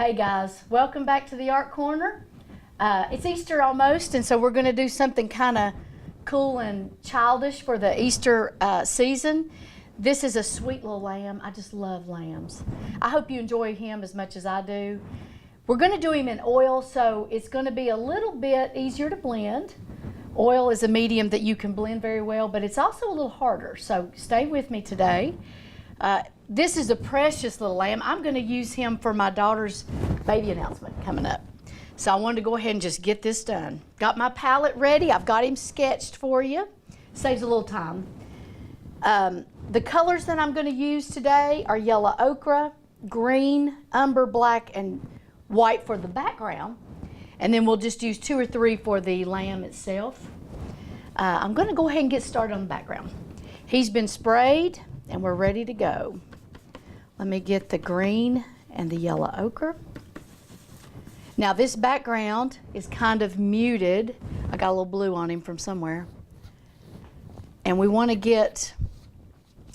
Hey guys, welcome back to the Art Corner. It's Easter almost, and so we're going to do something kind of cool and childish for the Easter season. This is a sweet little lamb. I just love lambs. I hope you enjoy him as much as I do. We're going to do him in oil, so it's going to be a little bit easier to blend. Oil is a medium that you can blend very well, but it's also a little harder, so stay with me today. This is a precious little lamb. I'm going to use him for my daughter's baby announcement coming up. So I wanted to go ahead and just get this done. Got my palette ready. I've got him sketched for you. Saves a little time. The colors that I'm going to use today are yellow ochre, green, umber black, and white for the background. And then we'll just use 2 or 3 for the lamb itself. I'm going to go ahead and get started on the background. He's been sprayed and we're ready to go. Let me get the green and the yellow ochre. Now this background is kind of muted. I got a little blue on him from somewhere. And we want to get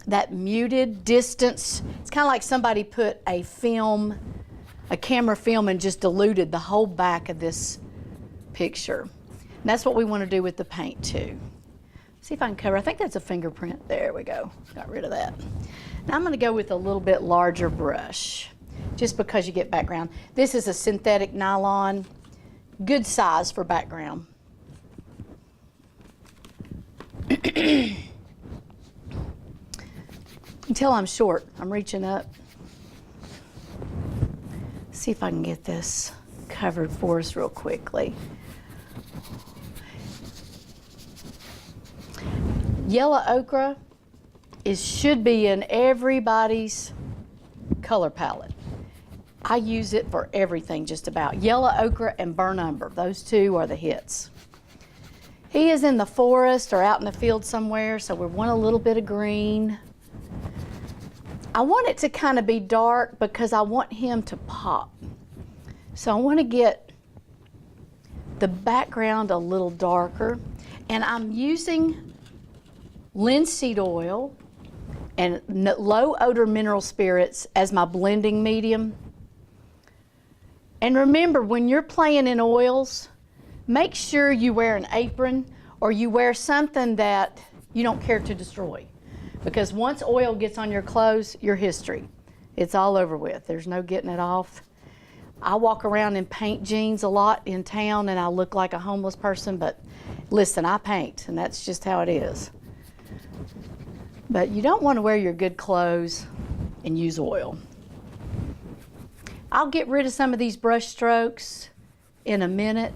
that muted distance. It's kind of like somebody put a camera film and just diluted the whole back of this picture. And that's what we want to do with the paint too. See if I can cover. I think that's a fingerprint. There we go. Got rid of that. Now I'm going to go with a little bit larger brush, just because you get background. This is a synthetic nylon, good size for background. You can tell I'm short. I'm reaching up. See if I can get this covered for us real quickly. Yellow ochre should be in everybody's color palette. I use it for everything just about. Yellow ochre and burnt umber, those two are the hits. He is in the forest or out in the field somewhere, so we want a little bit of green. I want it to kind of be dark because I want him to pop. So I want to get the background a little darker, and I'm using linseed oil and low odor mineral spirits as my blending medium. And remember, when you're playing in oils, make sure you wear an apron or you wear something that you don't care to destroy. Because once oil gets on your clothes, you're history. It's all over with. There's no getting it off. I walk around in paint jeans a lot in town and I look like a homeless person, but listen, I paint and that's just how it is. But you don't want to wear your good clothes and use oil. I'll get rid of some of these brush strokes in a minute,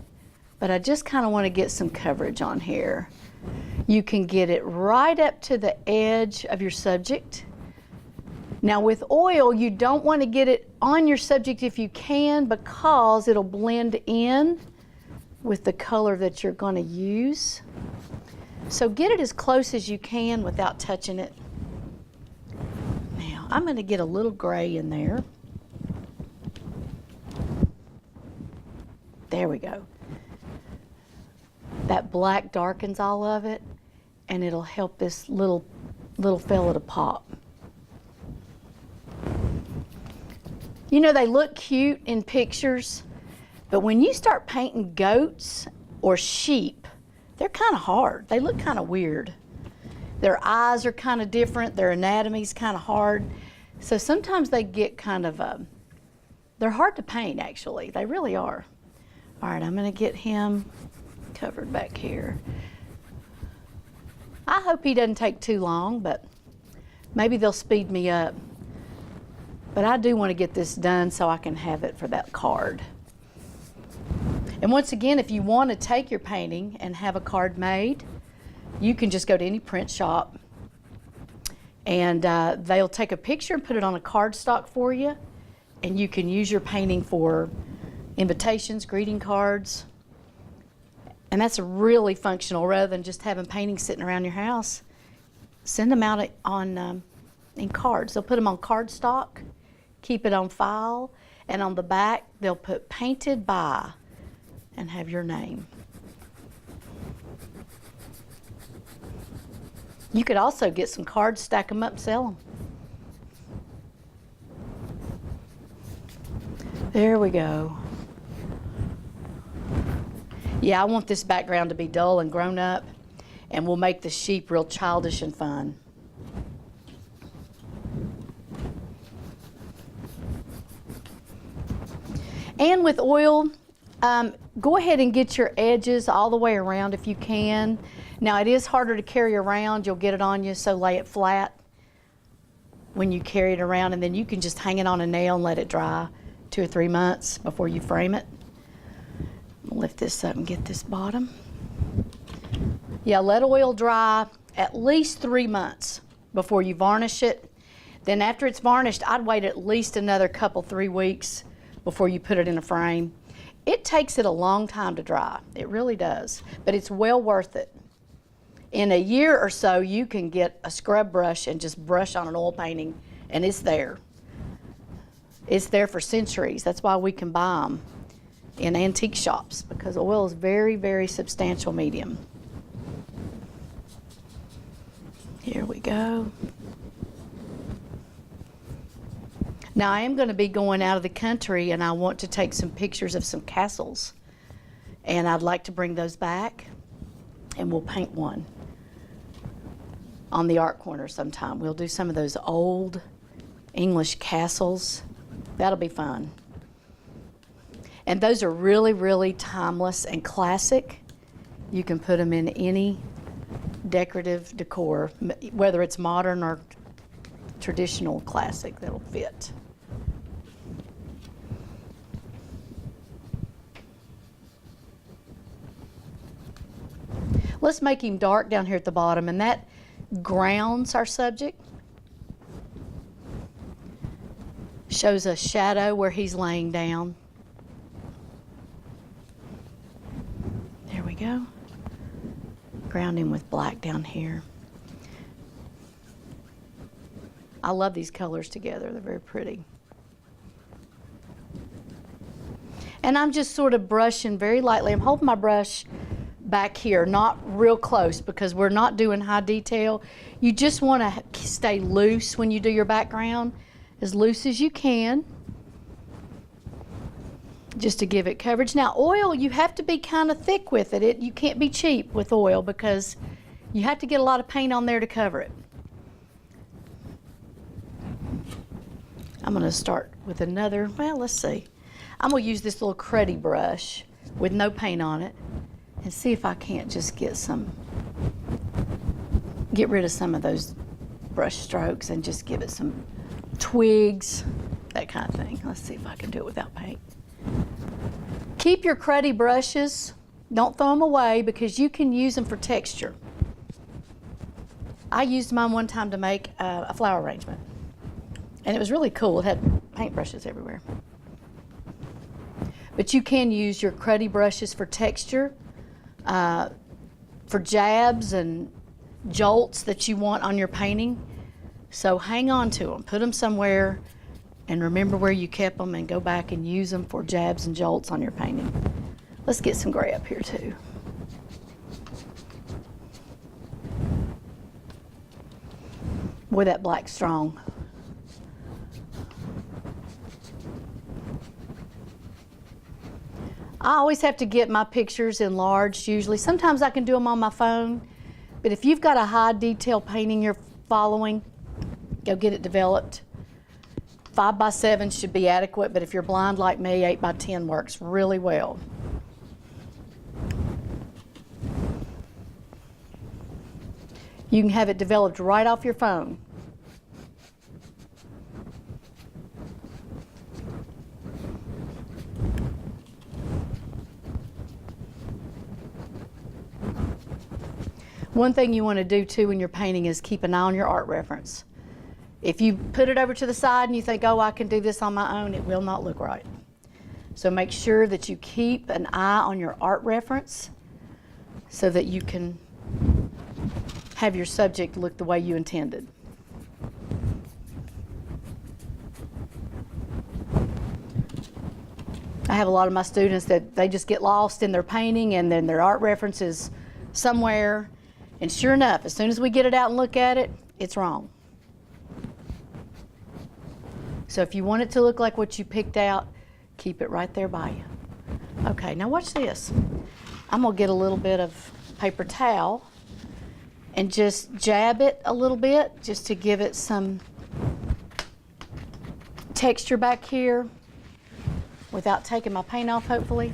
but I just kind of want to get some coverage on here. You can get it right up to the edge of your subject. Now with oil, you don't want to get it on your subject if you can, because it'll blend in with the color that you're going to use. So get it as close as you can without touching it. Now, I'm going to get a little gray in there. There we go. That black darkens all of it, and it'll help this little fella to pop. You know, they look cute in pictures, but when you start painting goats or sheep, they're kind of hard. They look kind of weird. Their eyes are kind of different. Their anatomy's kind of hard. So sometimes they get kind of, they're hard to paint actually. They really are. All right, I'm gonna get him covered back here. I hope he doesn't take too long, but maybe they'll speed me up. But I do want to get this done so I can have it for that card. And once again, if you want to take your painting and have a card made, you can just go to any print shop and they'll take a picture and put it on a cardstock for you, and you can use your painting for invitations, greeting cards, and that's really functional rather than just having paintings sitting around your house. Send them out on in cards. They'll put them on cardstock, keep it on file, and on the back they'll put painted by and have your name. You could also get some cards, stack them up, sell them. There we go. Yeah, I want this background to be dull and grown up, and we'll make the sheep real childish and fun. And with oil, go ahead and get your edges all the way around if you can. Now it is harder to carry around, you'll get it on you, so lay it flat when you carry it around, and then you can just hang it on a nail and let it dry 2 or 3 months before you frame it. I'll lift this up and get this bottom. Yeah, let oil dry at least 3 months before you varnish it. Then after it's varnished, I'd wait at least another couple, 3 weeks before you put it in a frame. It takes it a long time to dry. It really does, but it's well worth it. In a year or so, you can get a scrub brush and just brush on an oil painting, and it's there. It's there for centuries. That's why we can buy them in antique shops, because oil is very, very substantial medium. Here we go. Now I am going to be going out of the country, and I want to take some pictures of some castles, and I'd like to bring those back, and we'll paint one on the art corner sometime. We'll do some of those old English castles. That'll be fun. And those are really, really timeless and classic. You can put them in any decorative decor, whether it's modern or traditional classic, that'll fit. Let's make him dark down here at the bottom, and that grounds our subject. Shows a shadow where he's laying down. There we go. Ground him with black down here. I love these colors together. They're very pretty. And I'm just sort of brushing very lightly. I'm holding my brush back here, not real close, because we're not doing high detail. You just want to stay loose when you do your background, as loose as you can, just to give it coverage. Now oil, you have to be kind of thick with it. You can't be cheap with oil, because you have to get a lot of paint on there to cover it. I'm going to start with another, well, let's see. I'm going to use this little cruddy brush with no paint on it and see if I can't just get rid of some of those brush strokes and just give it some twigs, that kind of thing. Let's see if I can do it without paint. Keep your cruddy brushes. Don't throw them away, because you can use them for texture. I used mine one time to make a flower arrangement, and it was really cool. It had paintbrushes everywhere. But you can use your cruddy brushes for texture, for jabs and jolts that you want on your painting. So hang on to them, put them somewhere, and remember where you kept them, and go back and use them for jabs and jolts on your painting. Let's get some gray up here too. Boy, that black's strong. I always have to get my pictures enlarged usually. Sometimes I can do them on my phone, but if you've got a high detail painting you're following, go get it developed. 5x7 should be adequate, but if you're blind like me, 8x10 works really well. You can have it developed right off your phone. One thing you want to do too when you're painting is keep an eye on your art reference. If you put it over to the side and you think, oh, I can do this on my own, it will not look right. So make sure that you keep an eye on your art reference so that you can have your subject look the way you intended. I have a lot of my students that they just get lost in their painting, and then their art reference is somewhere, and sure enough, as soon as we get it out and look at it, it's wrong. So if you want it to look like what you picked out, keep it right there by you. Okay, now watch this. I'm gonna get a little bit of paper towel and just jab it a little bit just to give it some texture back here without taking my paint off, hopefully.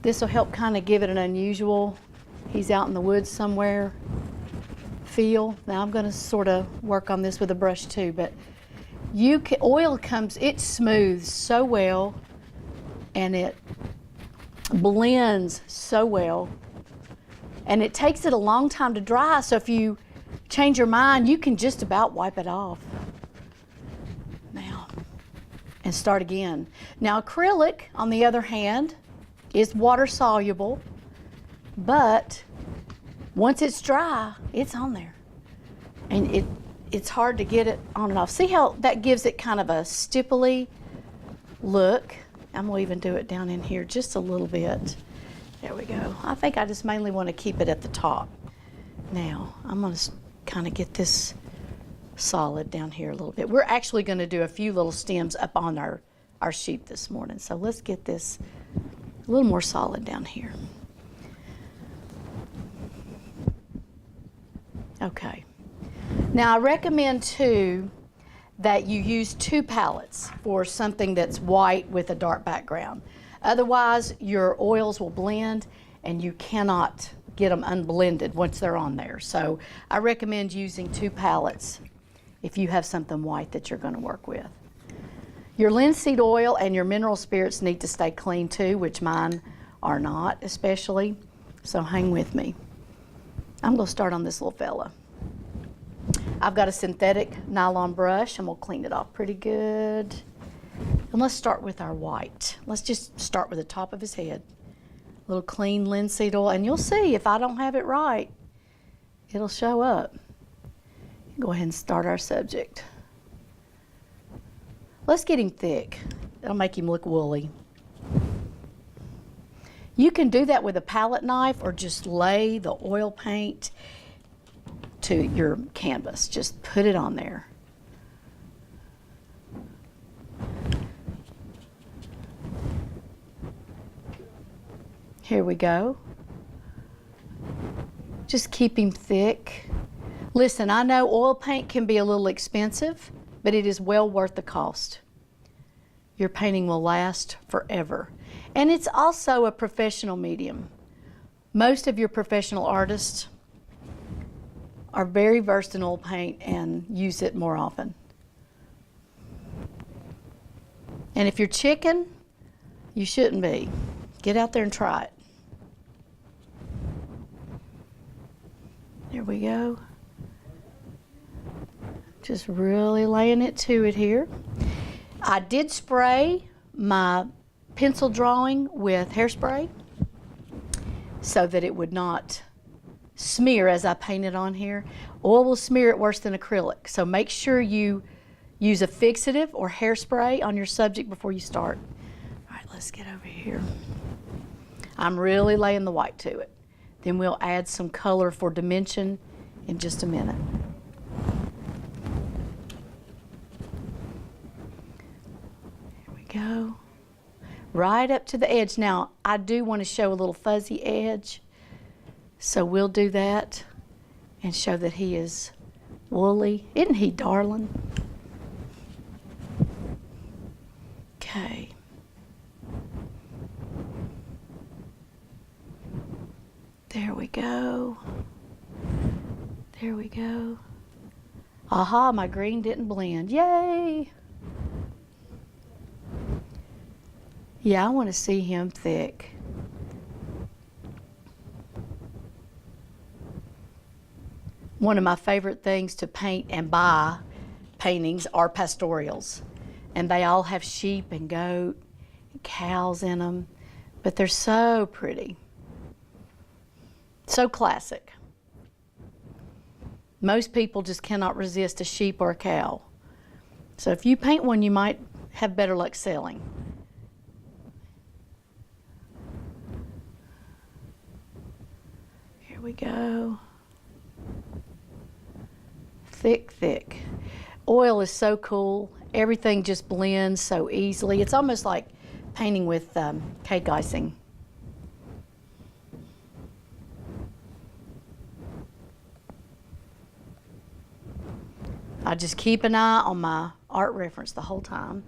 This will help kind of give it an unusual, he's out in the woods somewhere feel. Now I'm going to sort of work on this with a brush too, but oil comes, it smooths so well and it blends so well, and it takes it a long time to dry, so if you change your mind, you can just about wipe it off now and start again. Now acrylic, on the other hand, is water soluble, but once it's dry, it's on there, and it's hard to get it on and off. See how that gives it kind of a stipply look? I'm gonna even do it down in here just a little bit. There we go. I think I just mainly want to keep it at the top. Now I'm gonna kind of get this solid down here a little bit. We're actually going to do a few little stems up on our sheep this morning, so let's get this a little more solid down here. Okay. Now I recommend too that you use 2 palettes for something that's white with a dark background. Otherwise your oils will blend and you cannot get them unblended once they're on there. So I recommend using 2 palettes if you have something white that you're going to work with. Your linseed oil and your mineral spirits need to stay clean too, which mine are not especially, so hang with me. I'm going to start on this little fella. I've got a synthetic nylon brush and we'll clean it off pretty good. And let's start with our white. Let's just start with the top of his head. A little clean linseed oil, and you'll see if I don't have it right, it'll show up. Go ahead and start our subject. Let's get him thick. It'll make him look woolly. You can do that with a palette knife or just lay the oil paint to your canvas. Just put it on there. Here we go. Just keep him thick. Listen, I know oil paint can be a little expensive, but it is well worth the cost. Your painting will last forever. And it's also a professional medium. Most of your professional artists are very versed in oil paint and use it more often. And if you're chicken, you shouldn't be. Get out there and try it. There we go. Just really laying it to it here. I did spray my pencil drawing with hairspray so that it would not smear as I painted on here. Oil will smear it worse than acrylic, so make sure you use a fixative or hairspray on your subject before you start. All right, let's get over here. I'm really laying the white to it. Then we'll add some color for dimension in just a minute. Here we go. Right up to the edge. Now, I do want to show a little fuzzy edge, so we'll do that and show that he is woolly. Isn't he darling? Okay. There we go. There we go. Aha, my green didn't blend. Yay! Yeah, I want to see him thick. One of my favorite things to paint and buy paintings are pastorals. And they all have sheep and goat and cows in them, but they're so pretty. So classic. Most people just cannot resist a sheep or a cow. So if you paint one, you might have better luck selling. Here we go. Thick, thick. Oil is so cool, Everything just blends so easily. It's almost like painting with cake icing. I just keep an eye on my art reference the whole time.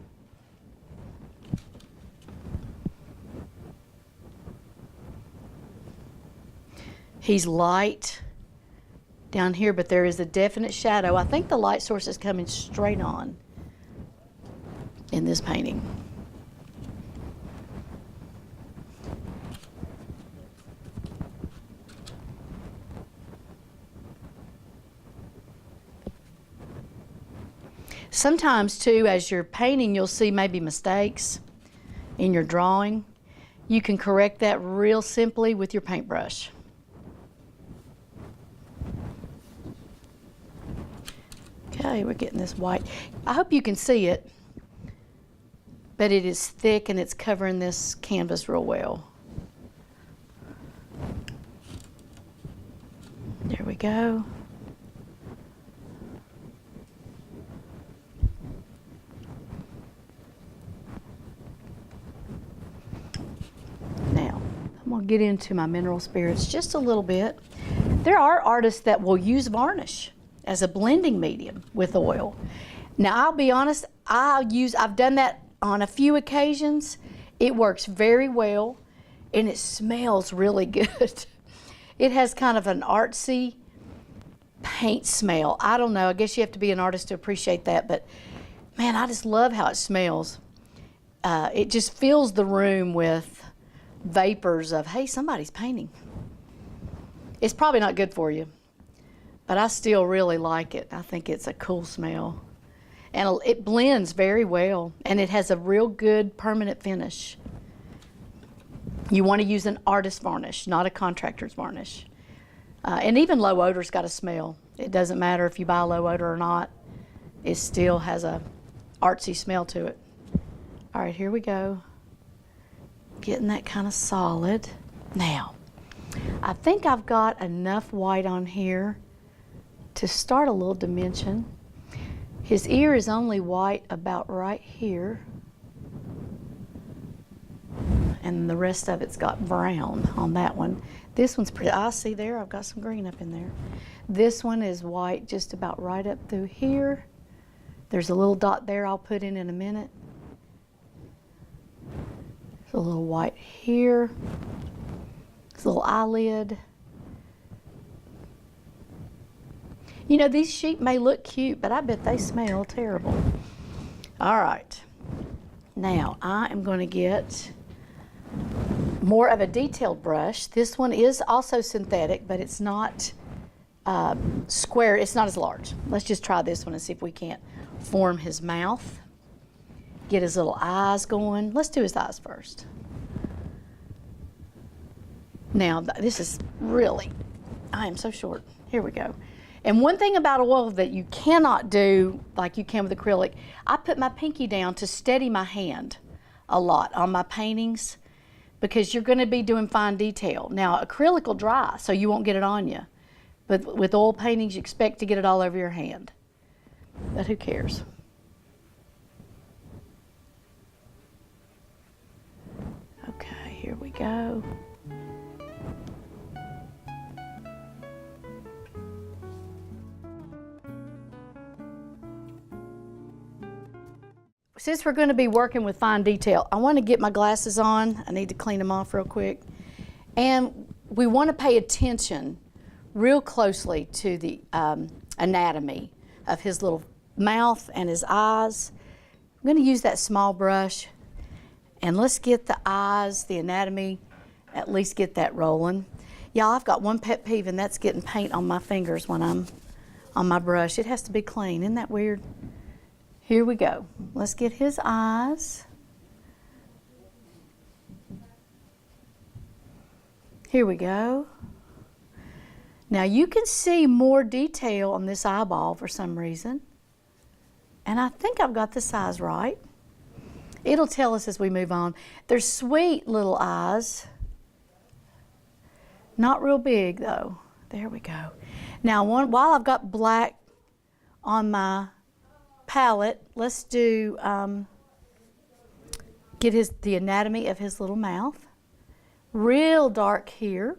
He's light down here, but there is a definite shadow. I think the light source is coming straight on in this painting. Sometimes too, as you're painting, you'll see maybe mistakes in your drawing. You can correct that real simply with your paintbrush. Okay, we're getting this white. I hope you can see it, but it is thick and it's covering this canvas real well. There we go. Now, I'm going to get into my mineral spirits just a little bit. There are artists that will use varnish as a blending medium with oil. Now, I'll be honest, I've done that on a few occasions. It works very well, and it smells really good. It has kind of an artsy paint smell. I don't know, I guess you have to be an artist to appreciate that, but man, I just love how it smells. It just fills the room with vapors of, hey, somebody's painting. It's probably not good for you, but I still really like it. I think it's a cool smell. And it blends very well, and it has a real good permanent finish. You want to use an artist varnish, not a contractor's varnish. And even low odor's got a smell. It doesn't matter if you buy low odor or not. It still has a artsy smell to it. All right, here we go. Getting that kind of solid. Now, I think I've got enough white on here to start a little dimension. His ear is only white about right here, and the rest of it's got brown on that one. This one's pretty, I see there, I've got some green up in there. This one is white just about right up through here. There's a little dot there I'll put in a minute. There's a little white here. There's a little eyelid. You know, these sheep may look cute, but I bet they smell terrible. All right. Now, I am going to get more of a detailed brush. This one is also synthetic, but it's not square. It's not as large. Let's just try this one and see if we can't form his mouth. Get his little eyes going. Let's do his eyes first. Now, this is really, I am so short. Here we go. And one thing about oil that you cannot do like you can with acrylic, I put my pinky down to steady my hand a lot on my paintings because you're going to be doing fine detail. Now, acrylic will dry, so you won't get it on you. But with oil paintings, you expect to get it all over your hand. But who cares? Okay, here we go. Since we're going to be working with fine detail, I want to get my glasses on. I need to clean them off real quick. And we want to pay attention real closely to the anatomy of his little mouth and his eyes. I'm going to use that small brush, and let's get the eyes, the anatomy, at least get that rolling. Y'all, I've got one pet peeve, and that's getting paint on my fingers when I'm on my brush. It has to be clean. Isn't that weird? Here we go. Let's get his eyes. Here we go. Now you can see more detail on this eyeball for some reason. And I think I've got the size right. It'll tell us as we move on. They're sweet little eyes. Not real big though. There we go. Now while I've got black on my palette, let's do, get the anatomy of his little mouth. Real dark here.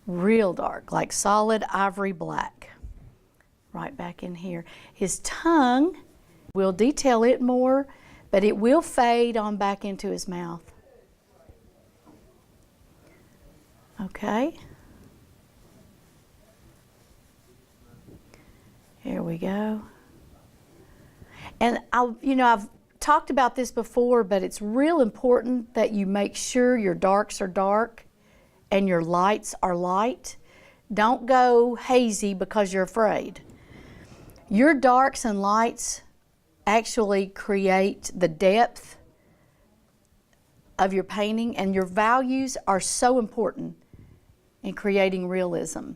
Real dark, like solid ivory black. Right back in here. His tongue, we'll detail it more, but it will fade on back into his mouth. Okay. Here we go. And I've talked about this before, but it's real important that you make sure your darks are dark and your lights are light. Don't go hazy because you're afraid. Your darks and lights actually create the depth of your painting, and your values are so important in creating realism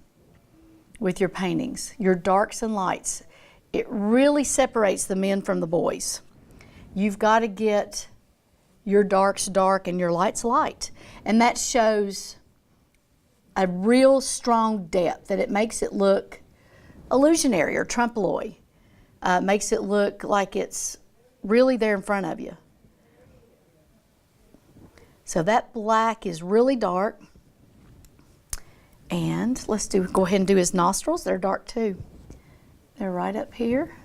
with your paintings. Your darks and lights, it really separates the men from the boys. You've got to get your darks dark and your lights light, and that shows a real strong depth, that it makes it look illusionary or trompe-l'oeil. Makes it look like it's really there in front of you. So that black is really dark. And let's go ahead and do his nostrils. They're dark too. They're right up here.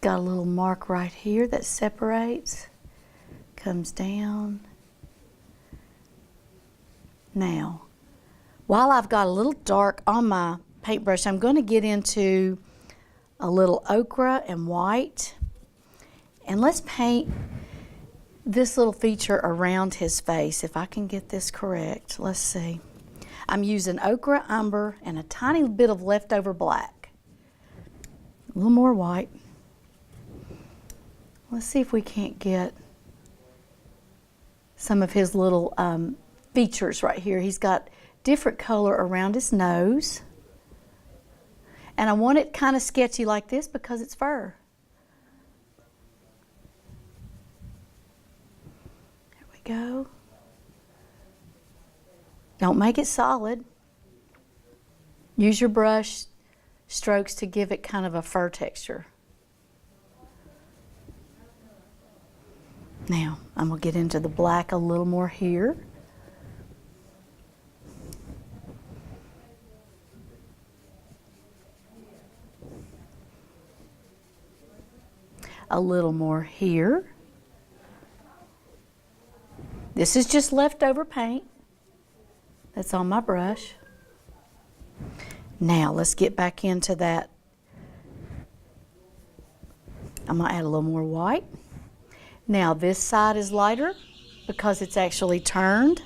Got a little mark right here that separates, comes down. Now, while I've got a little dark on my paintbrush, I'm going to get into a little ochre and white. And let's paint this little feature around his face, if I can get this correct. Let's see. I'm using ochre, umber, and a tiny bit of leftover black. A little more white. Let's see if we can't get some of his little features right here. He's got different color around his nose. And I want it kind of sketchy like this because it's fur. There we go. Don't make it solid. Use your brush strokes to give it kind of a fur texture. Now, I'm going to get into the black a little more here. A little more here. This is just leftover paint that's on my brush. Now, let's get back into that. I'm going to add a little more white. Now this side is lighter because it's actually turned.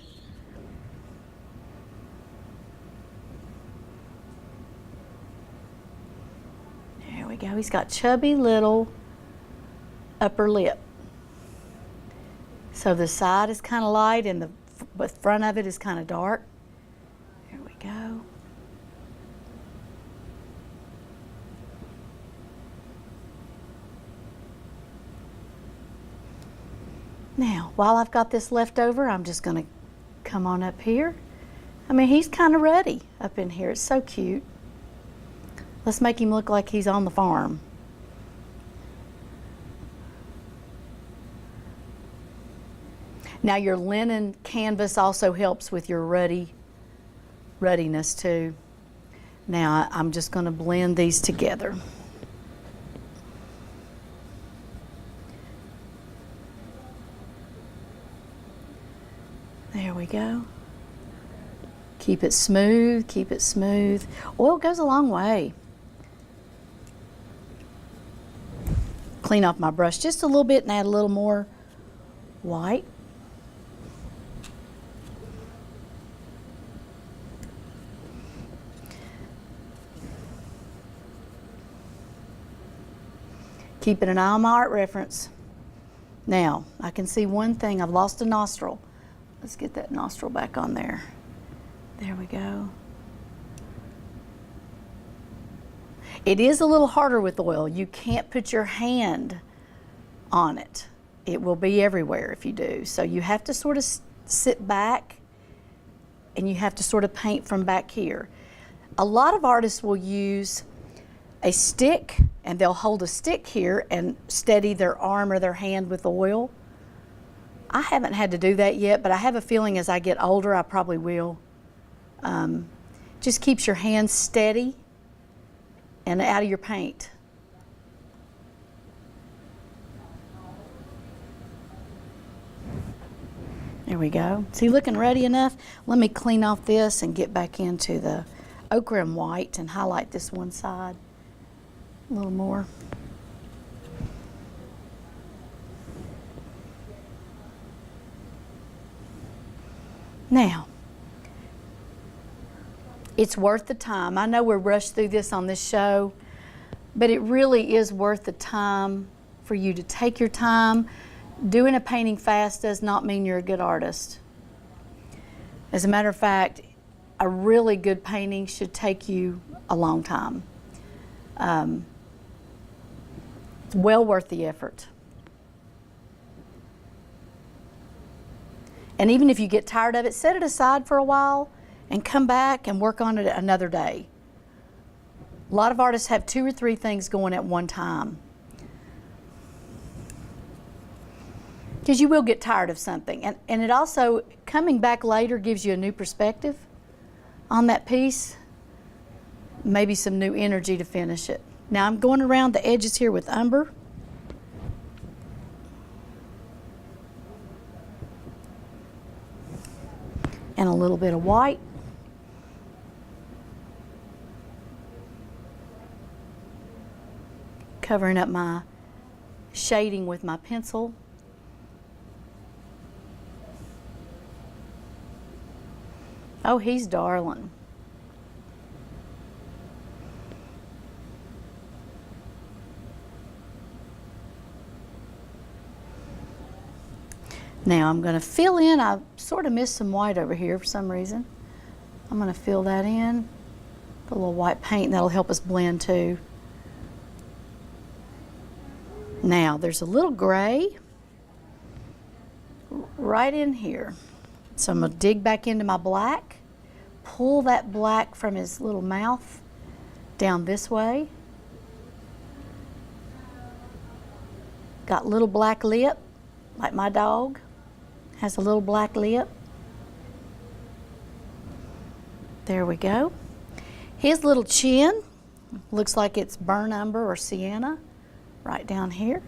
There we go. He's got chubby little upper lip. So the side is kind of light and the front of it is kind of dark. There we go. Now, while I've got this left over, I'm just going to come on up here. I mean, he's kind of ready up in here. It's so cute. Let's make him look like he's on the farm. Now, your linen canvas also helps with your ruddiness too. Now, I'm just going to blend these together. There we go. Keep it smooth, keep it smooth. Oil goes a long way. Clean off my brush just a little bit and add a little more white. Keeping an eye on my art reference. Now, I can see one thing. I've lost a nostril. Let's get that nostril back on there. There we go. It is a little harder with oil. You can't put your hand on it. It will be everywhere if you do. So you have to sort of sit back and you have to sort of paint from back here. A lot of artists will use a stick and they'll hold a stick here and steady their arm or their hand with oil. I haven't had to do that yet, but I have a feeling as I get older I probably will. Just keeps your hands steady and out of your paint. There we go. Is he looking ready enough? Let me clean off this and get back into the ochre and white and highlight this one side a little more. Now, it's worth the time. I know we're rushed through this on this show, but it really is worth the time for you to take your time. Doing a painting fast does not mean you're a good artist. As a matter of fact, a really good painting should take you a long time. It's well worth the effort. And even if you get tired of it, set it aside for a while and come back and work on it another day. A lot of artists have 2 or 3 things going at one time. Because you will get tired of something. And it also, coming back later gives you a new perspective on that piece, maybe some new energy to finish it. Now I'm going around the edges here with umber. And a little bit of white. Covering up my shading with my pencil. Oh, he's darling. Now I'm going to fill in. I sort of missed some white over here for some reason. I'm going to fill that in. Put a little white paint, and that'll help us blend too. Now there's a little gray right in here. So I'm going to dig back into my black, pull that black from his little mouth down this way. Got little black lip, like my dog has a little black lip. There we go. His little chin looks like it's burnt umber or sienna right down here.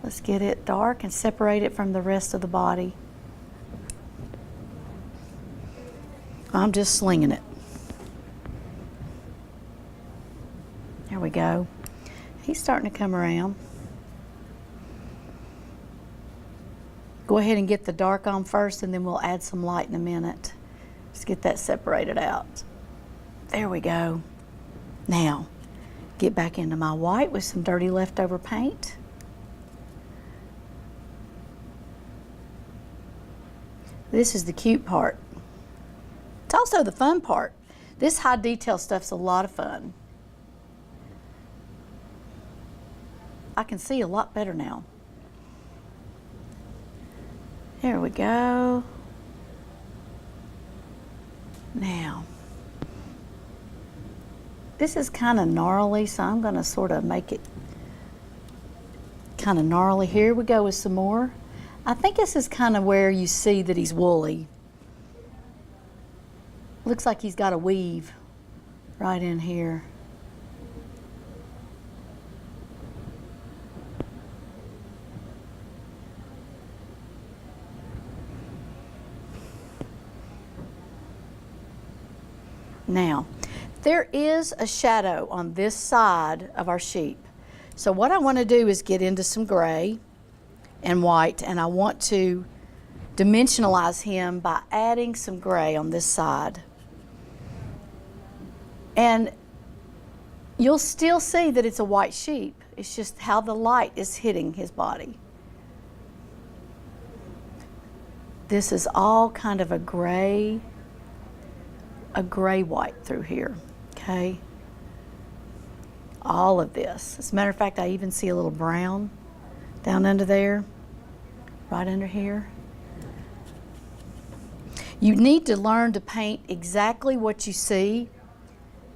Let's get it dark and separate it from the rest of the body. I'm just slinging it. There we go. He's starting to come around. Go ahead and get the dark on first, and then we'll add some light in a minute. Just get that separated out. There we go. Now, get back into my white with some dirty leftover paint. This is the cute part. It's also the fun part. This high detail stuff's a lot of fun. I can see a lot better now. There we go. Now, this is kind of gnarly, so I'm going to sort of make it kind of gnarly. Here we go with some more. I think this is kind of where you see that he's woolly. Looks like he's got a weave right in here. Now, there is a shadow on this side of our sheep. So what I want to do is get into some gray and white, and I want to dimensionalize him by adding some gray on this side. And you'll still see that it's a white sheep. It's just how the light is hitting his body. This is all kind of a gray white through here, okay? all of this. As a matter of fact, I even see a little brown down under there, right under here. You need to learn to paint exactly what you see,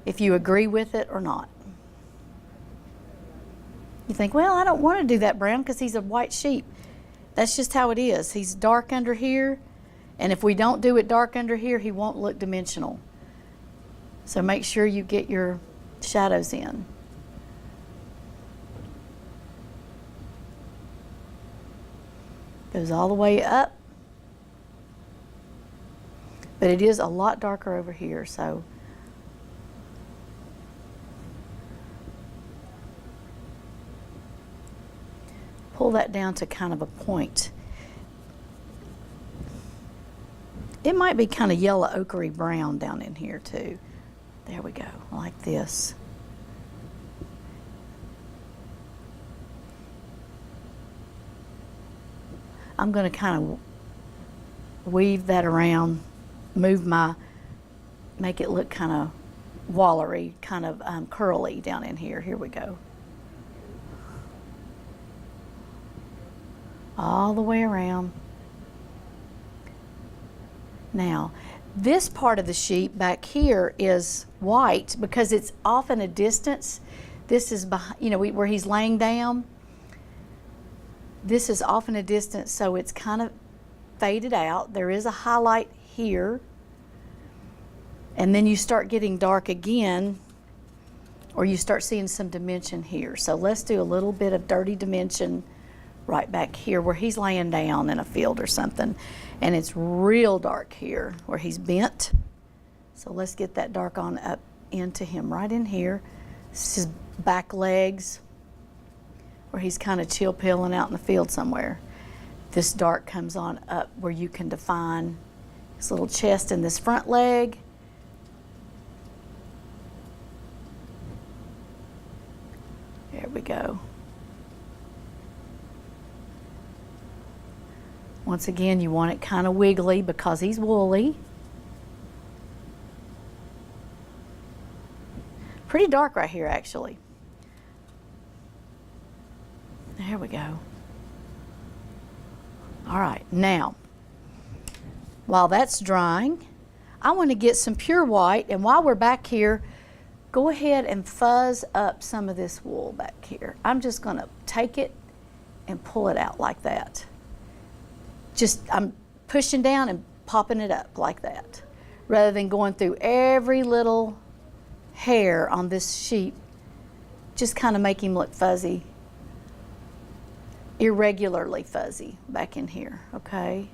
if you agree with it or not. You think, well, I don't want to do that brown because he's a white sheep. That's just how it is. He's dark under here, and if we don't do it dark under here, he won't look dimensional. So make sure you get your shadows in. Goes all the way up. But it is a lot darker over here, so pull that down to kind of a point. It might be kind of yellow ochre brown down in here too. There we go, like this. I'm going to kind of weave that around, make it look kind of wallery, kind of curly down in here. Here we go. All the way around. Now, this part of the sheep back here is white because it's off in a distance. This is behind, you know, where he's laying down. This is off in a distance, so it's kind of faded out. There is a highlight here. And then you start getting dark again, or you start seeing some dimension here. So let's do a little bit of dirty dimension right back here where he's laying down in a field or something. And it's real dark here where he's bent. So let's get that dark on up into him right in here. This is his back legs where he's kind of chill pilling out in the field somewhere. This dark comes on up where you can define his little chest and this front leg. There we go. Once again, you want it kind of wiggly because he's woolly. Pretty dark right here, actually. There we go. All right, now, while that's drying, I want to get some pure white, and while we're back here, go ahead and fuzz up some of this wool back here. I'm just going to take it and pull it out like that. I'm pushing down and popping it up like that, rather than going through every little hair on this sheep. Just kind of make him look fuzzy, irregularly fuzzy back in here, okay?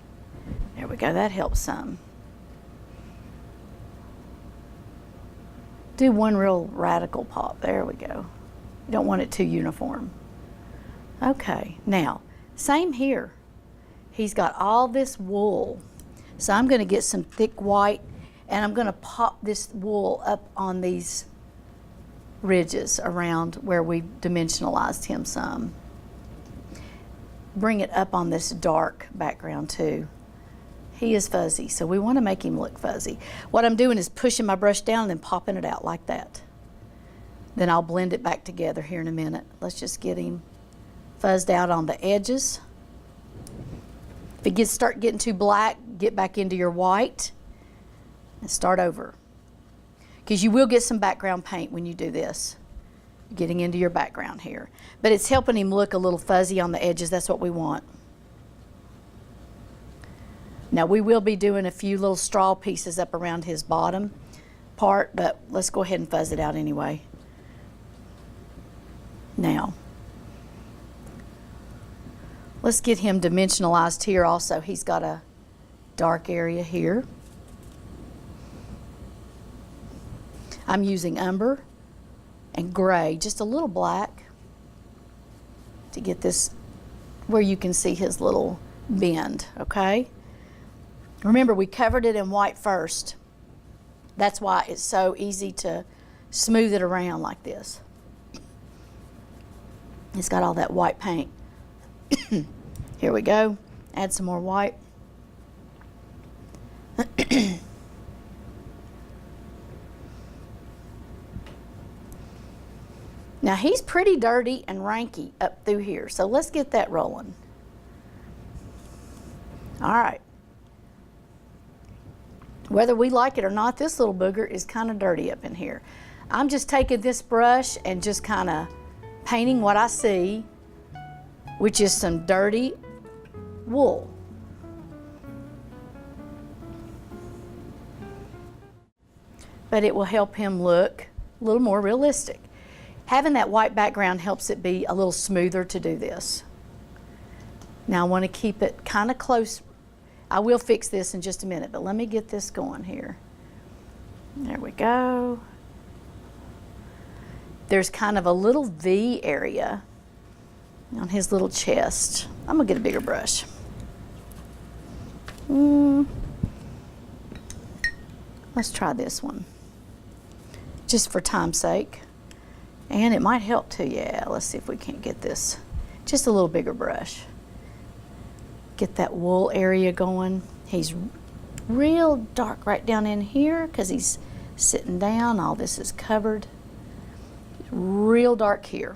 There we go, that helps some. Do one real radical pop, there we go. You don't want it too uniform. Okay, now, same here. He's got all this wool. So I'm going to get some thick white and I'm going to pop this wool up on these ridges around where we dimensionalized him some. Bring it up on this dark background too. He is fuzzy, so we want to make him look fuzzy. What I'm doing is pushing my brush down and then popping it out like that. Then I'll blend it back together here in a minute. Let's just get him fuzzed out on the edges. If it start getting too black, get back into your white and start over. Because you will get some background paint when you do this. Getting into your background here. But it's helping him look a little fuzzy on the edges. That's what we want. Now we will be doing a few little straw pieces up around his bottom part, but let's go ahead and fuzz it out anyway. Now, let's get him dimensionalized here also. He's got a dark area here. I'm using umber and gray, just a little black to get this where you can see his little bend, okay? Remember, we covered it in white first. That's why it's so easy to smooth it around like this. It's got all that white paint. Here we go. Add some more white. Now he's pretty dirty and ranky up through here, so let's get that rolling. All right. Whether we like it or not, this little booger is kind of dirty up in here. I'm just taking this brush and just kind of painting what I see, which is some dirty wool. But it will help him look a little more realistic. Having that white background helps it be a little smoother to do this. Now I want to keep it kind of close. I will fix this in just a minute, but let me get this going here. There we go. There's kind of a little V area on his little chest. I'm gonna get a bigger brush. Let's try this one, just for time's sake. And it might help too, yeah. Let's see if we can't get this. Just a little bigger brush. Get that wool area going. He's real dark right down in here because he's sitting down. All this is covered. Real dark here.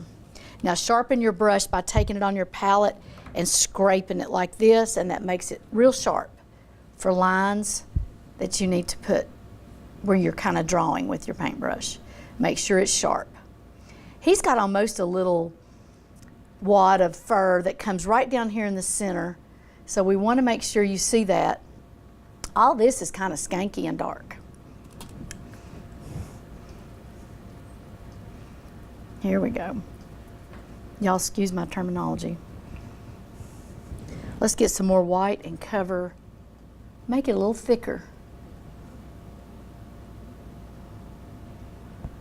Now sharpen your brush by taking it on your palette and scraping it like this, and that makes it real sharp for lines that you need to put where you're kind of drawing with your paintbrush. Make sure it's sharp. He's got almost a little wad of fur that comes right down here in the center, so we want to make sure you see that. All this is kind of skanky and dark. Here we go. Y'all excuse my terminology. Let's get some more white and cover, make it a little thicker.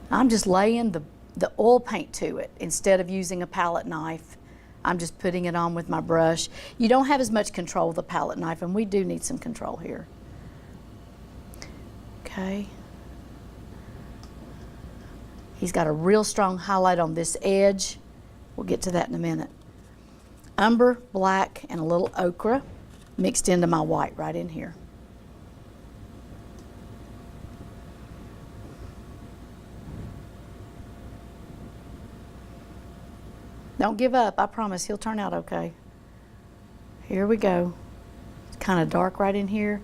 I'm just laying the oil paint to it instead of using a palette knife. I'm just putting it on with my brush. You don't have as much control with a palette knife, and we do need some control here. Okay. He's got a real strong highlight on this edge. We'll get to that in a minute. Umber, black, and a little ochre mixed into my white right in here. Don't give up. I promise he'll turn out okay. Here we go. It's kind of dark right in here.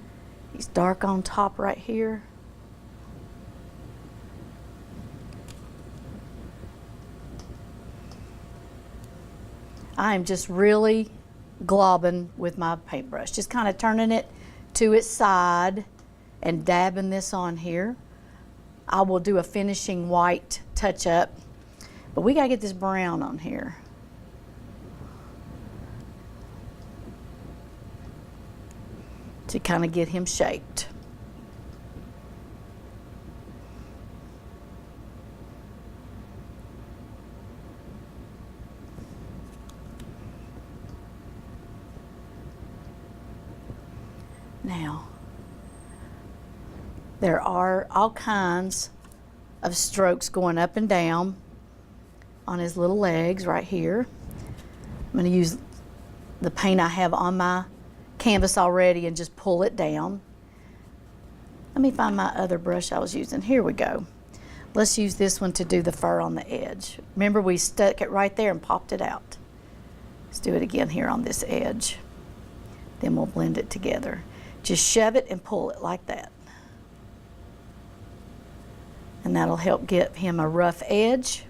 He's dark on top right here. I am just really globbing with my paintbrush, just kind of turning it to its side and dabbing this on here. I will do a finishing white touch up, but we gotta get this brown on here. To kind of get him shaped. Now, there are all kinds of strokes going up and down on his little legs right here. I'm going to use the paint I have on my canvas already and just pull it down. Let me find my other brush I was using. Here we go. Let's use this one to do the fur on the edge. Remember, we stuck it right there and popped it out. Let's do it again here on this edge. Then we'll blend it together. Just shove it and pull it like that. And that'll help give him a rough edge.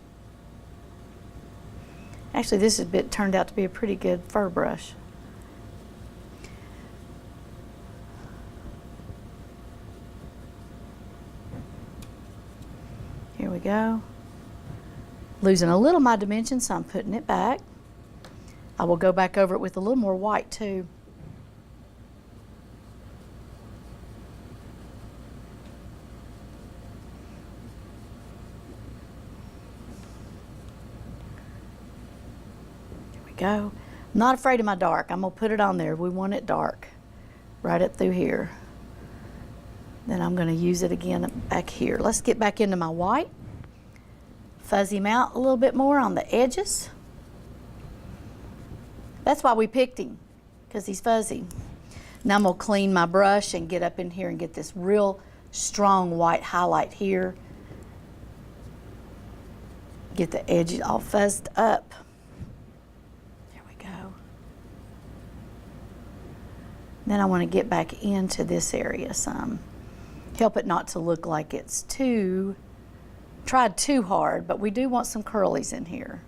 Actually, this turned out to be a pretty good fur brush. Here we go. Losing a little of my dimension, so I'm putting it back. I will go back over it with a little more white too. There we go. I'm not afraid of my dark. I'm gonna put it on there. We want it dark, right up through here. Then I'm going to use it again back here. Let's get back into my white. Fuzzy him out a little bit more on the edges. That's why we picked him, because he's fuzzy. Now I'm going to clean my brush and get up in here and get this real strong white highlight here. Get the edges all fuzzed up. There we go. Then I want to get back into this area some. Help it not to look like it's tried too hard, but we do want some curlies in here.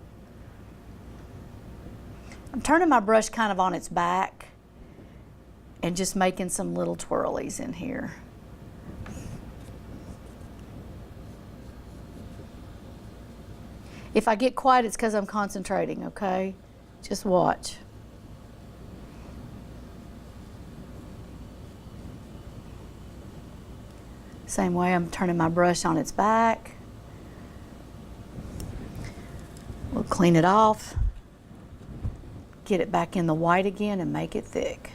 I'm turning my brush kind of on its back and just making some little twirlies in here. If I get quiet, it's because I'm concentrating, okay? Just watch. Same way, I'm turning my brush on its back. We'll clean it off, get it back in the white again and make it thick.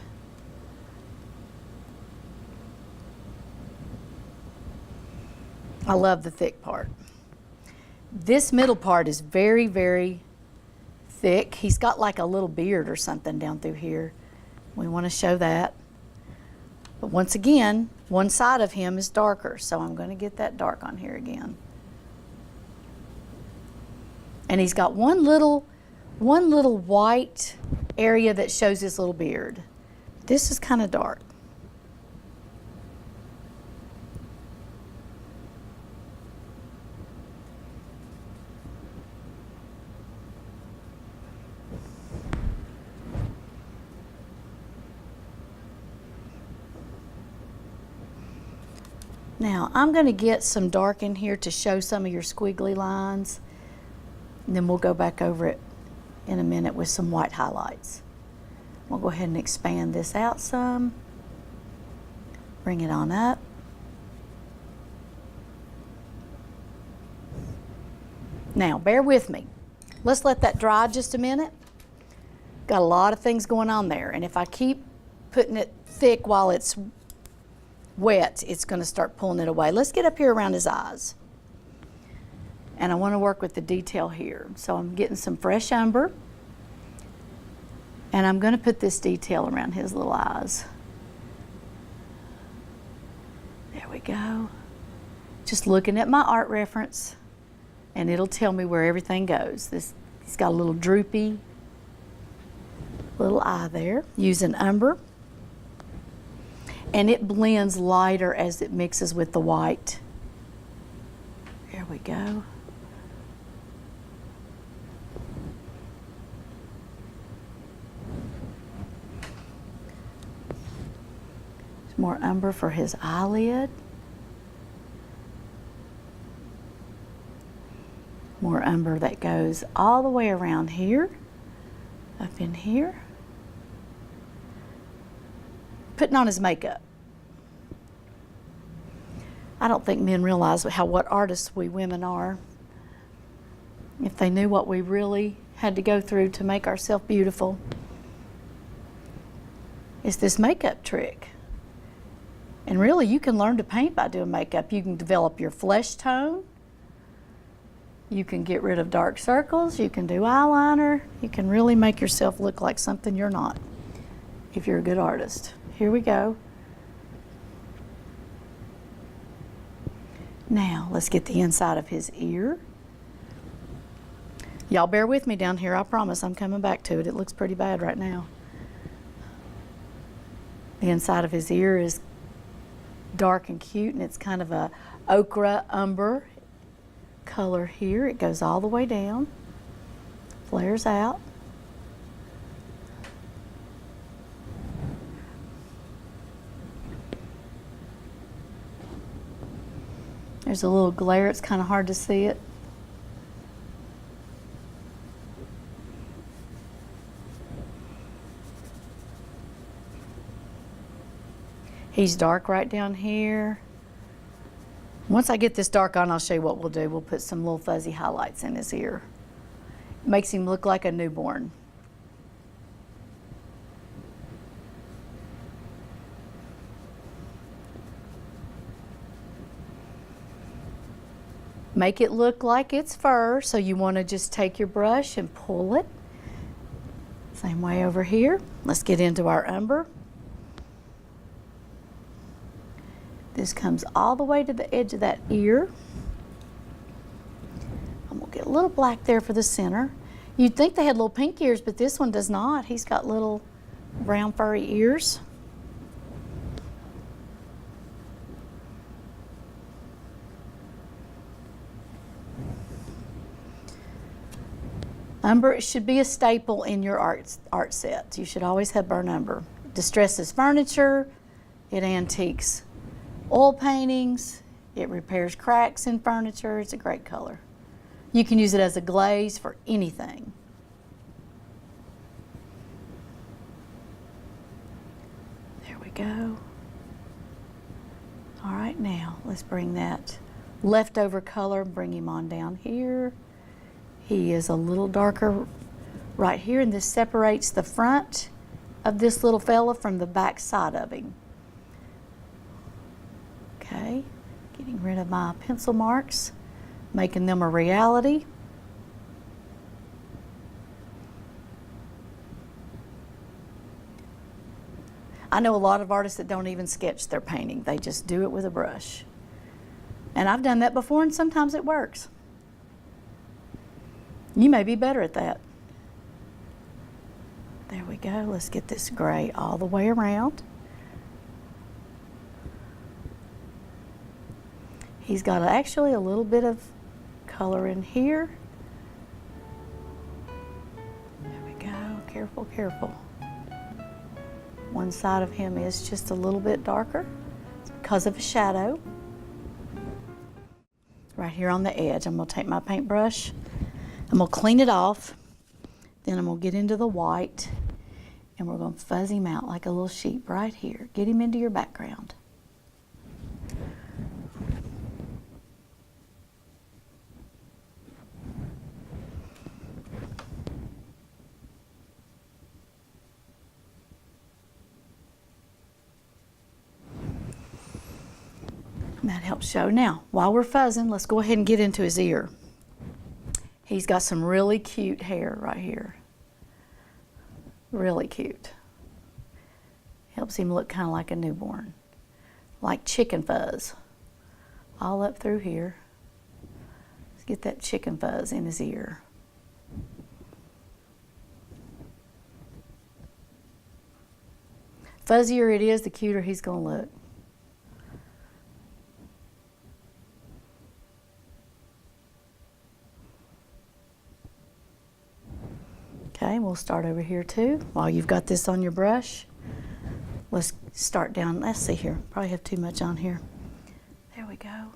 I love the thick part. This middle part is very, very thick. He's got like a little beard or something down through here. We want to show that. But once again, one side of him is darker, so I'm going to get that dark on here again. And he's got one little white area that shows his little beard. This is kind of dark. Now, I'm going to get some dark in here to show some of your squiggly lines, and then we'll go back over it in a minute with some white highlights. We'll go ahead and expand this out some, bring it on up. Now, bear with me. Let's let that dry just a minute. Got a lot of things going on there, and if I keep putting it thick while it's wet, it's going to start pulling it away. Let's get up here around his eyes. And I want to work with the detail here. So I'm getting some fresh umber. And I'm going to put this detail around his little eyes. There we go. Just looking at my art reference, and it'll tell me where everything goes. He's got a little droopy little eye there. Using umber. And it blends lighter as it mixes with the white. There we go. More umber for his eyelid. More umber that goes all the way around here, up in here. Putting on his makeup. I don't think men realize what artists we women are. If they knew what we really had to go through to make ourselves beautiful. It's this makeup trick. And really, you can learn to paint by doing makeup. You can develop your flesh tone. You can get rid of dark circles. You can do eyeliner. You can really make yourself look like something you're not if you're a good artist. Here we go. Now, let's get the inside of his ear. Y'all bear with me down here. I promise I'm coming back to it. It looks pretty bad right now. The inside of his ear is dark and cute, and it's kind of a ochre umber color here. It goes all the way down, flares out. There's a little glare, it's kind of hard to see it. He's dark right down here. Once I get this dark on, I'll show you what we'll do. We'll put some little fuzzy highlights in his ear. It makes him look like a newborn. Make it look like it's fur, so you want to just take your brush and pull it. Same way over here. Let's get into our umber. This comes all the way to the edge of that ear. I'm going to Get a little black there for the center. You'd think they had little pink ears, but this one does not. He's got little brown furry ears. Umber should be a staple in your art sets. You should always have burnt umber. It distresses furniture, it antiques oil paintings, it repairs cracks in furniture. It's a great color. You can use it as a glaze for anything. There we go. All right, now let's bring that leftover color, bring him on down here. He is a little darker right here, and this separates the front of this little fella from the back side of him. Okay, getting rid of my pencil marks, making them a reality. I know a lot of artists that don't even sketch their painting. They just do it with a brush. And I've done that before, and sometimes it works. You may be better at that. There we go. Let's get this gray all the way around. He's got actually a little bit of color in here. There we go. Careful, careful. One side of him is just a little bit darker. It's because of a shadow. Right here on the edge, I'm going to take my paintbrush. I'm going to clean it off. Then I'm going to get into the white, and we're going to fuzz him out like a little sheep right here. Get him into your background. That helps show. Now, while we're fuzzing, let's go ahead and get into his ear. He's got some really cute hair right here. Really cute. Helps him look kind of like a newborn. Like chicken fuzz. All up through here. Let's get that chicken fuzz in his ear. Fuzzier it is, the cuter he's going to look. Okay, we'll start over here too. While you've got this on your brush, let's start down. Let's see here. Probably have too much on here. There we go.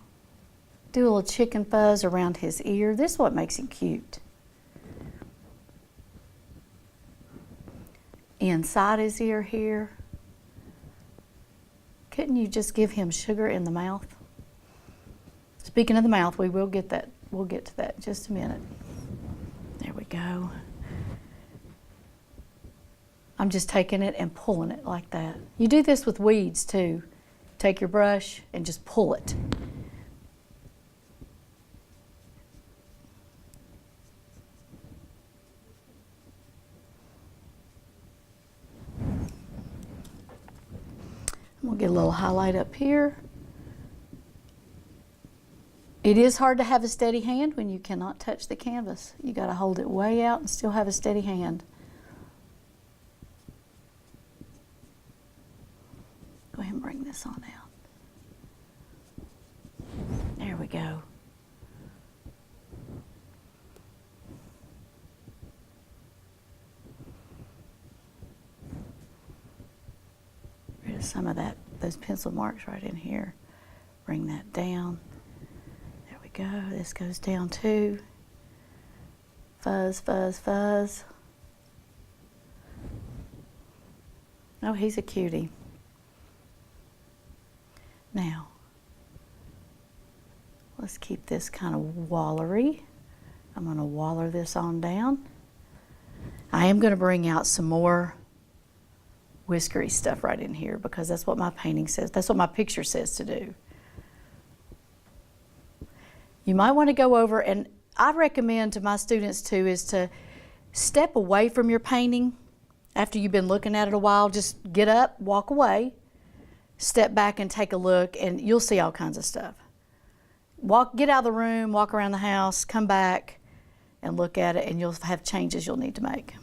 Do a little chicken fuzz around his ear. This is what makes him cute. Inside his ear here. Couldn't you just give him sugar in the mouth? Speaking of the mouth, we will get that. We'll get to that in just a minute. There we go. I'm just taking it and pulling it like that. You do this with weeds too. Take your brush and just pull it. We'll get a little highlight up here. It is hard to have a steady hand when you cannot touch the canvas. You got to hold it way out and still have a steady hand. Go ahead and bring this on out. There we go. Rid of some of that, those pencil marks right in here. Bring that down. There we go. This goes down too. Fuzz, fuzz, fuzz. Oh, he's a cutie. Now, let's keep this kind of wallery. I'm going to waller this on down. I am going to bring out some more whiskery stuff right in here because that's what my painting says. That's what my picture says to do. You might want to go over, and I recommend to my students too, is to step away from your painting after you've been looking at it a while. Just get up, walk away. Step back and take a look, and you'll see all kinds of stuff. Get out of the room, walk around the house, come back, and look at it, and you'll have changes you'll need to make.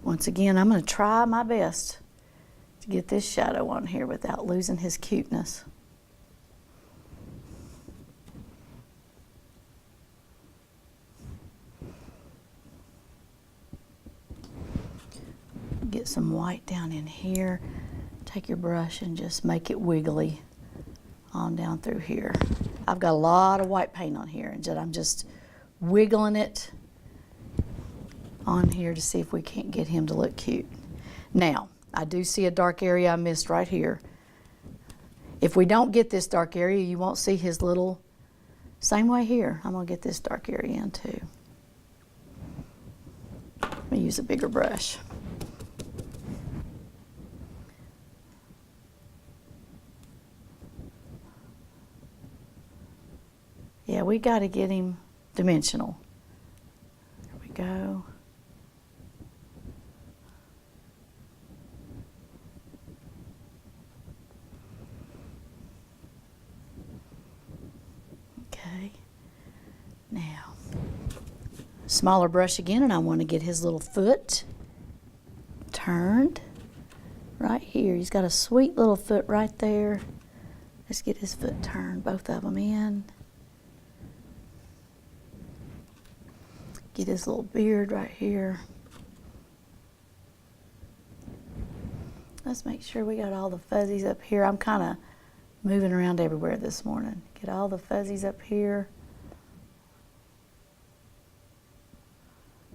Once again, I'm going to try my best to get this shadow on here without losing his cuteness. Get some white down in here. Take your brush and just make it wiggly on down through here. I've got a lot of white paint on here, and I'm just wiggling it on here to see if we can't get him to look cute. Now, I do see a dark area I missed right here. If we don't get this dark area, you won't see his little, same way here. I'm gonna get this dark area in too. Let me use a bigger brush. Yeah, we got to get him dimensional. There we go. Okay. Now, smaller brush again, and I want to get his little foot turned right here. He's got a sweet little foot right there. Let's get his foot turned, both of them in. Get his little beard right here. Let's make sure we got all the fuzzies up here. I'm kind of moving around everywhere this morning. Get all the fuzzies up here.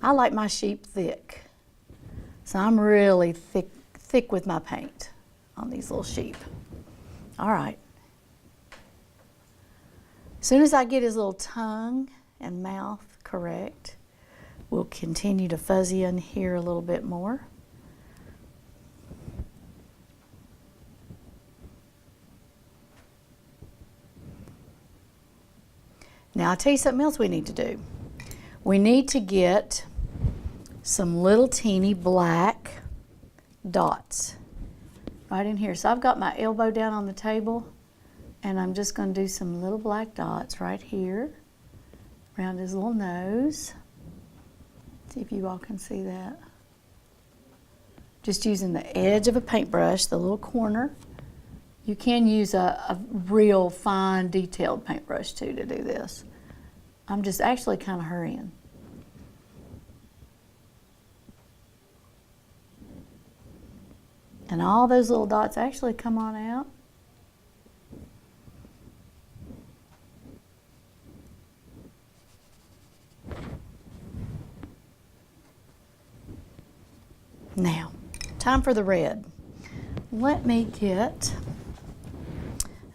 I like my sheep thick, so I'm really thick with my paint on these little sheep. All right. As soon as I get his little tongue and mouth correct, we'll continue to fuzzy in here a little bit more. Now I'll tell you something else we need to do. We need to get some little teeny black dots right in here. So I've got my elbow down on the table, and I'm just going to do some little black dots right here around his little nose. See if you all can see that. Just using the edge of a paintbrush, the little corner. You can use a real fine detailed paintbrush too to do this. I'm just actually kind of hurrying. And all those little dots actually come on out. Now, time for the red. Let me get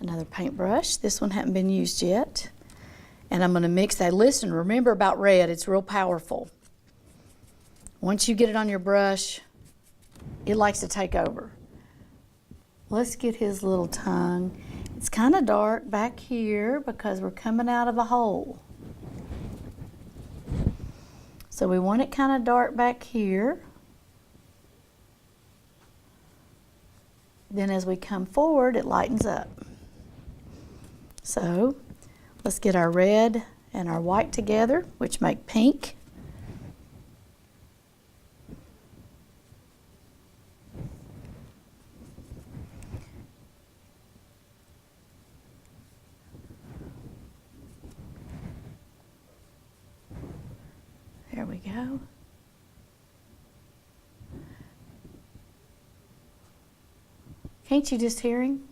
another paintbrush. This one hasn't been used yet. And I'm going to mix that. Listen, remember about red, it's real powerful. Once you get it on your brush, it likes to take over. Let's get his little tongue. It's kind of dark back here because we're coming out of a hole. So we want it kind of dark back here. Then as we come forward, it lightens up. So let's get our red and our white together, which make pink. There we go. Can't you just hear him?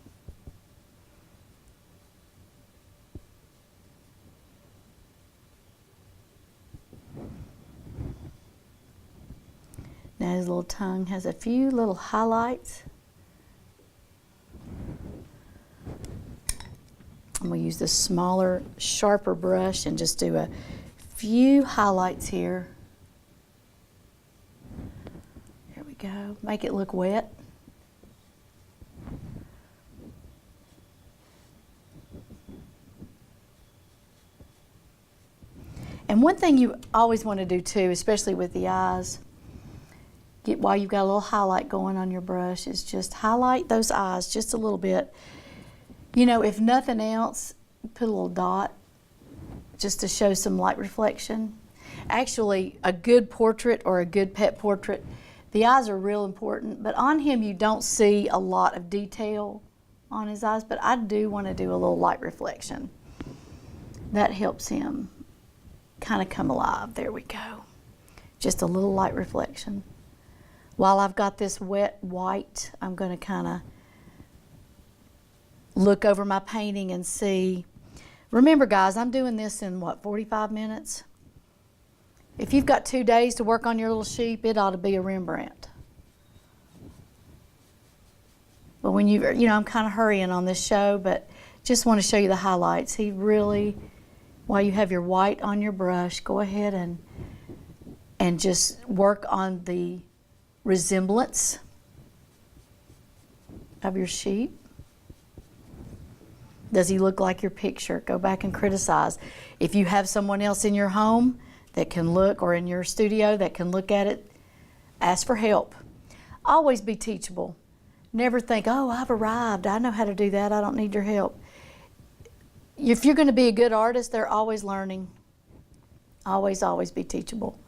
Now his little tongue has a few little highlights. I'm going to use this smaller, sharper brush and just do a few highlights here. There we go. Make it look wet. And one thing you always want to do too, especially with the eyes, while you've got a little highlight going on your brush, is just highlight those eyes just a little bit. You know, if nothing else, put a little dot just to show some light reflection. Actually, a good portrait or a good pet portrait, the eyes are real important, but on him you don't see a lot of detail on his eyes, but I do want to do a little light reflection. That helps him kind of come alive. There we go. Just a little light reflection. While I've got this wet white, I'm going to kind of look over my painting and see. Remember guys, I'm doing this in what, 45 minutes? If you've got 2 days to work on your little sheep, it ought to be a Rembrandt. But when you know, I'm kind of hurrying on this show, but just want to show you the highlights. He really, while you have your white on your brush, go ahead and just work on the resemblance of your sheep. Does he look like your picture? Go back and criticize. If you have someone else in your home that can look, or in your studio that can look at it, ask for help. Always be teachable. Never think, oh, I've arrived, I know how to do that, I don't need your help. If you're going to be a good artist, they're always learning. Always, always be teachable.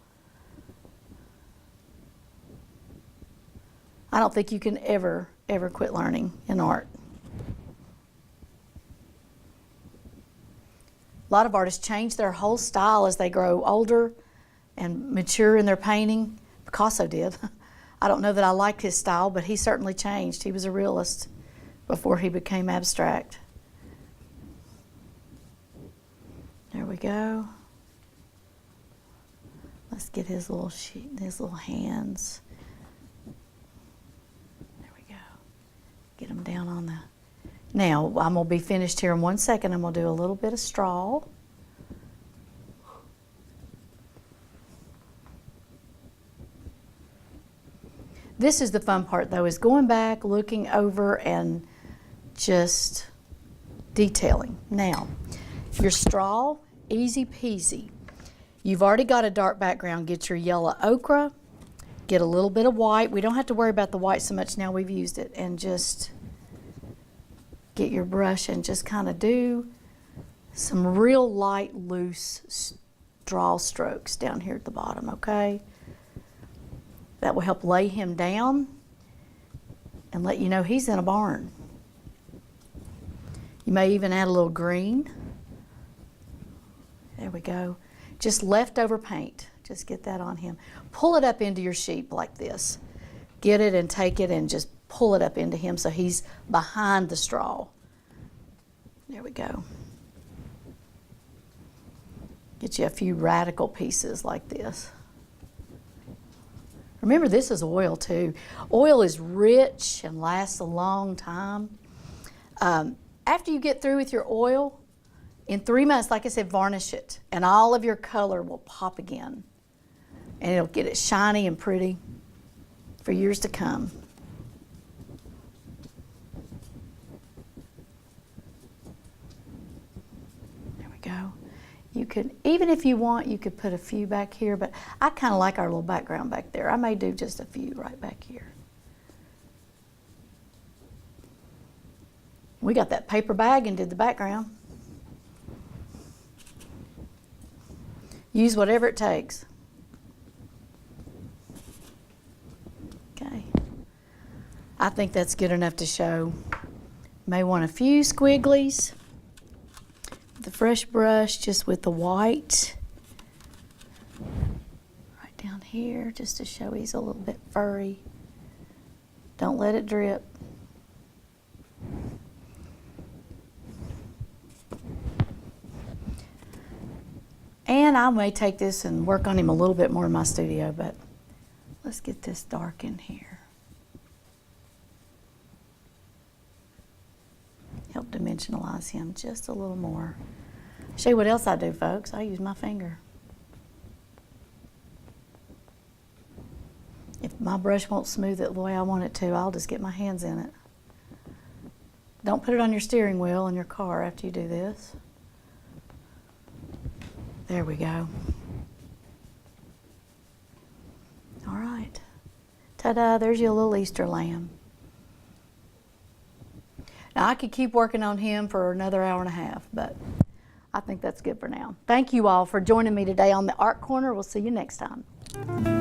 I don't think you can ever quit learning in art. A lot of artists change their whole style as they grow older and mature in their painting. Picasso did. I don't know that I liked his style, but he certainly changed. He was a realist before he became abstract. There we go. Let's get his little sheet, his little hands. There we go. Get them down on the... Now, I'm going to be finished here in 1 second. I'm going to do a little bit of straw. This is the fun part, though, is going back, looking over, and just detailing. Now, your straw, easy peasy. You've already got a dark background. Get your yellow ochre. Get a little bit of white. We don't have to worry about the white so much now we've used it. And just get your brush and just kind of do some real light, loose straw strokes down here at the bottom, okay? That will help lay him down and let you know he's in a barn. You may even add a little green. There we go. Just leftover paint. Just get that on him. Pull it up into your sheep like this. Get it and take it and just pull it up into him so he's behind the straw. There we go. Get you a few radical pieces like this. Remember, this is oil too. Oil is rich and lasts a long time. After you get through with your oil, in 3 months, like I said, varnish it, and all of your color will pop again. And it'll get it shiny and pretty for years to come. There we go. You could, even if you want, you could put a few back here, but I kind of like our little background back there. I may do just a few right back here. We got that paper bag and did the background. Use whatever it takes. Okay. I think that's good enough to show. May want a few squigglies. The fresh brush, just with the white. Right down here, just to show he's a little bit furry. Don't let it drip. And I may take this and work on him a little bit more in my studio, but let's get this dark in here. Help dimensionalize him just a little more. Show you what else I do, folks. I use my finger. If my brush won't smooth it the way I want it to, I'll just get my hands in it. Don't put it on your steering wheel in your car after you do this. There we go. All right. Ta-da, there's your little Easter lamb. Now, I could keep working on him for another hour and a half, but I think that's good for now. Thank you all for joining me today on the Art Corner. We'll see you next time.